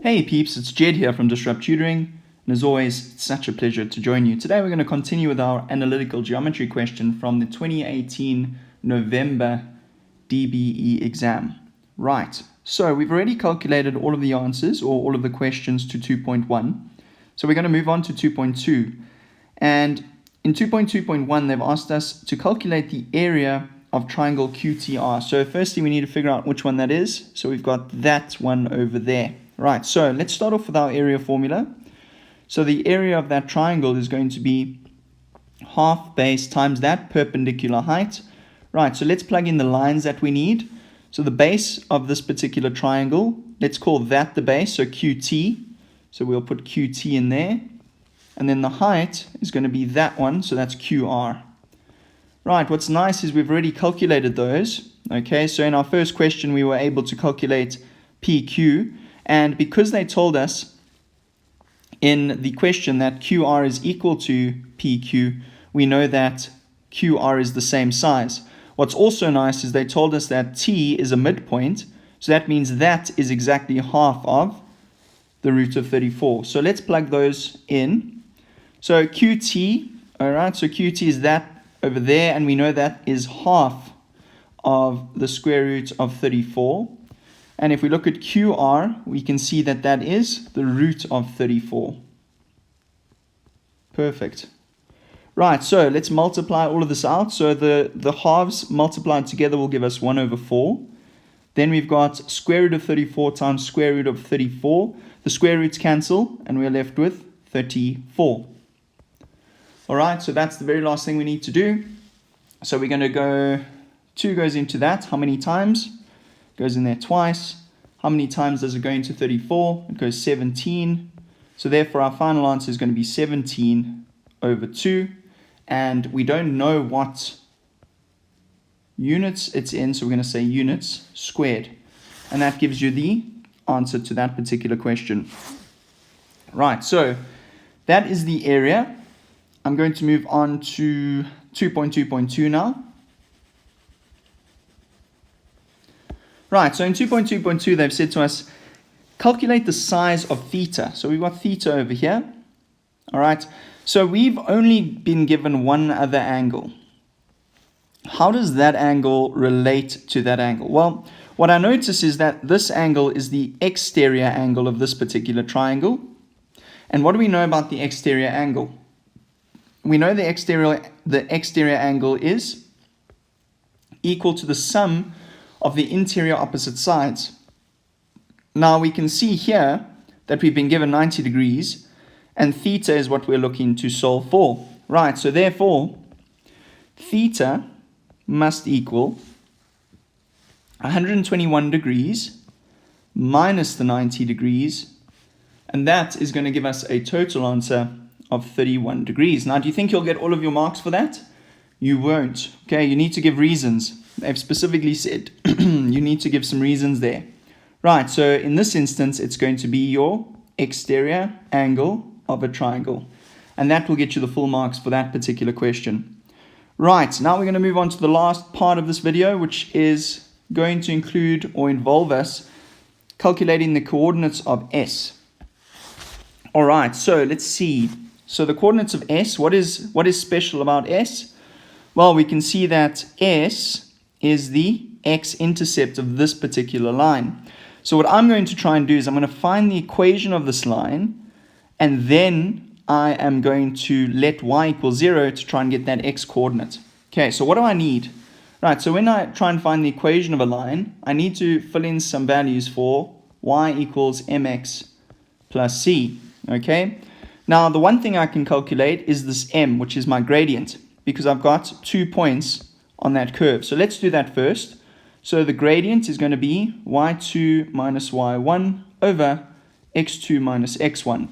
Hey peeps, it's Jedd here from Disrupt Tutoring, and as always, it's such a pleasure to join you. Today we're going to continue with our analytical geometry question from the 2018 November DBE exam. Right, so we've already calculated all of the answers, or all of the questions to 2.1. So we're going to move on to 2.2. And in 2.2.1, they've asked us to calculate the area of triangle QTR. So firstly, we need to figure out which one that is. So we've got that one over there. Right, so let's start off with our area formula. So the area of that triangle is going to be half base times that perpendicular height. Right, so let's plug in the lines that we need. So the base of this particular triangle, let's call that the base, so QT. So we'll put QT in there. And then the height is going to be that one, so that's QR. Right, what's nice is we've already calculated those. Okay, so in our first question, we were able to calculate PQ. And because they told us in the question that QR is equal to PQ, we know that QR is the same size. What's also nice is they told us that T is a midpoint, so that means that is exactly half of the root of 34. So let's plug those in. So QT, all right, so QT is that over there, and we know that is half of the square root of 34. And if we look at QR, we can see that that is the root of 34. Perfect. Right, so let's multiply all of this out. So the halves multiplied together will give us 1 over 4. Then we've got square root of 34 times square root of 34. The square roots cancel, and we're left with 34. All right, so that's the very last thing we need to do. So we're going to go, 2 goes into that. How many times? Goes in there twice. How many times does it go into 34? It goes 17. So therefore our final answer is going to be 17 over 2. And we don't know what units it's in, so we're going to say units squared. And that gives you the answer to that particular question. Right, so that is the area. I'm going to move on to 2.2.2 now. Right, so in 2.2.2, they've said to us, calculate the size of theta. So we've got theta over here. All right, so we've only been given one other angle. How does that angle relate to that angle? Well, what I notice is that this angle is the exterior angle of this particular triangle. And what do we know about the exterior angle? We know the exterior angle is equal to the sum of the interior opposite sides. Now we can see here that we've been given 90 degrees, and theta is what we're looking to solve for. Right, so therefore, theta must equal 121 degrees minus the 90 degrees, and that is going to give us a total answer of 31 degrees. Now, do you think you'll get all of your marks for that? You won't. Okay, you need to give reasons. They've specifically said you need to give some reasons there. Right, so in this instance, it's going to be your exterior angle of a triangle. And that will get you the full marks for that particular question. Right, now we're going to move on to the last part of this video, which is going to include or involve us calculating the coordinates of S. All right, so let's see. So the coordinates of S, what is special about S? Well, we can see that S is the X intercept of this particular line. So what I'm going to try and do is I'm going to find the equation of this line, and then I am going to let y equal 0 to try and get that x coordinate. Okay, so what do I need? Right, so when I try and find the equation of a line, I need to fill in some values for y equals mx plus c. Okay, now the one thing I can calculate is this m, which is my gradient, because I've got 2 points on that curve. So let's do that first. So the gradient is going to be y2 minus y1 over x2 minus x1.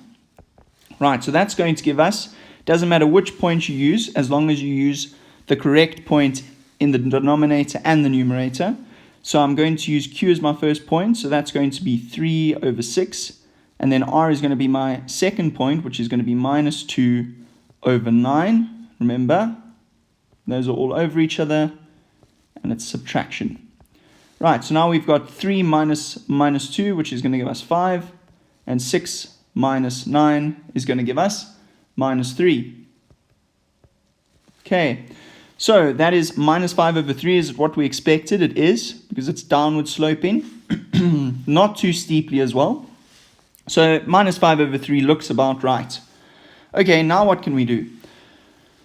Right, so that's going to give us, doesn't matter which point you use, as long as you use the correct point in the denominator and the numerator. So I'm going to use q as my first point, so that's going to be 3 over 6. And then r is going to be my second point, which is going to be minus 2 over 9. Remember, those are all over each other, and it's subtraction. Right, so now we've got 3 minus 2, which is going to give us 5. And 6 minus 9 is going to give us minus 3. Okay, so that is minus 5 over 3 is what we expected. It is, because it's downward sloping, not too steeply as well. So minus 5 over 3 looks about right. Okay, now what can we do?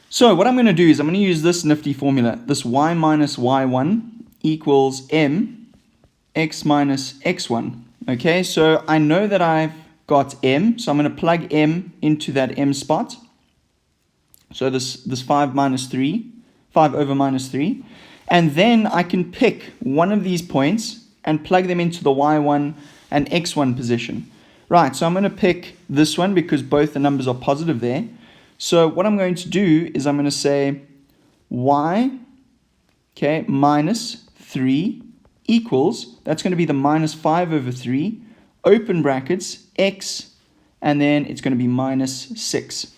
So what I'm going to do is I'm going to use this nifty formula. This y minus y1 equals m x minus x1. Okay, so I know that I've got m, so I'm going to plug m into that m spot. So this 5 over minus 3. And then I can pick one of these points and plug them into the y1 and x1 position. Right, so I'm going to pick this one because both the numbers are positive there. So what I'm going to do is I'm going to say y, okay, minus 3 equals, that's going to be the minus 5 over 3, open brackets, x, and then it's going to be minus 6.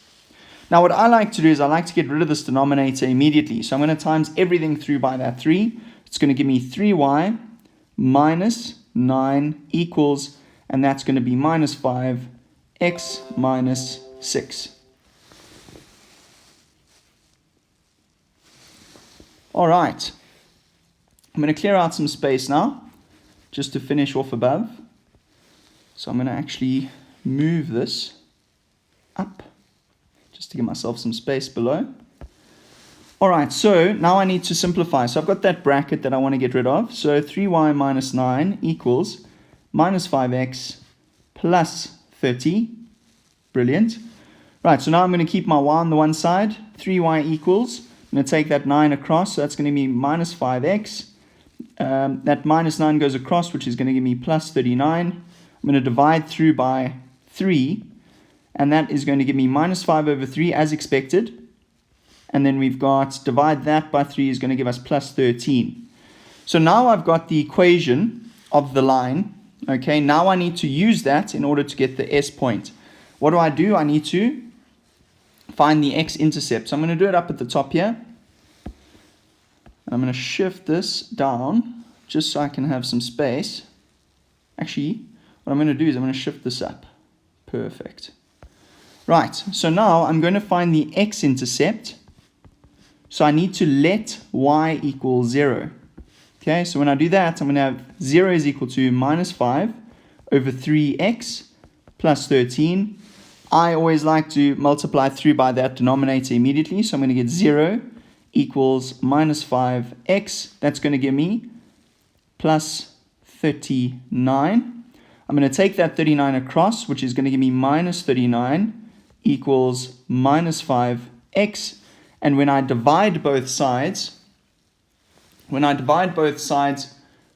Now what I like to do is I like to get rid of this denominator immediately. So I'm going to times everything through by that 3. It's going to give me 3y minus 9 equals, and that's going to be minus 5, x minus 6. All right, I'm going to clear out some space now, just to finish off above. So I'm going to actually move this up, just to give myself some space below. All right, so now I need to simplify. So I've got that bracket that I want to get rid of. So 3y minus 9 equals minus 5x plus 30. Brilliant. Right, so now I'm going to keep my y on the one side. 3y equals, I'm going to take that 9 across, so that's going to be minus 5x. That minus 9 goes across, which is going to give me plus 39. I'm going to divide through by 3, and that is going to give me minus 5 over 3 as expected. And then we've got divide that by 3 is going to give us plus 13. So now I've got the equation of the line. Okay, now I need to use that in order to get the S point. What do? I need to find the X intercept. So I'm going to do it up at the top here. I'm going to shift this down just so I can have some space. Actually, what I'm going to do is I'm going to shift this up. Perfect. Right, so now I'm going to find the X intercept. So I need to let y equal 0. Okay, so when I do that, I'm going to have 0 is equal to minus 5 over 3x plus 13. I always like to multiply through by that denominator immediately. So I'm going to get 0 equals minus 5x. That's going to give me plus 39. I'm going to take that 39 across, which is going to give me minus 39 equals minus 5x. And when I divide both sides,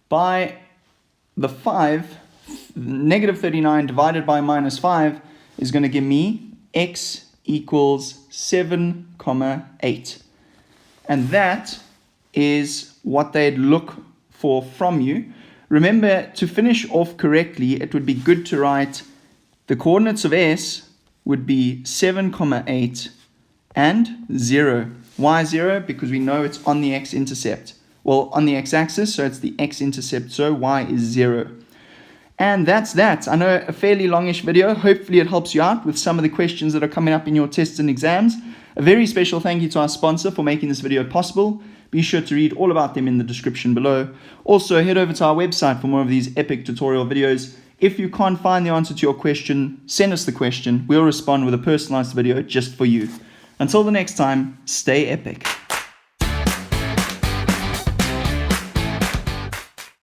by the 5, negative 39 divided by minus 5 is going to give me x equals 7,8. And that is what they'd look for from you. Remember, to finish off correctly, it would be good to write the coordinates of S would be 7,8 and 0. Why 0? Because we know it's on the x-intercept. Well, on the x-axis, so it's the x-intercept, so y is 0. And that's that. I know a fairly longish video. Hopefully it helps you out with some of the questions that are coming up in your tests and exams. A very special thank you to our sponsor for making this video possible. Be sure to read all about them in the description below. Also, head over to our website for more of these epic tutorial videos. If you can't find the answer to your question, send us the question. We'll respond with a personalized video just for you. Until the next time, stay epic.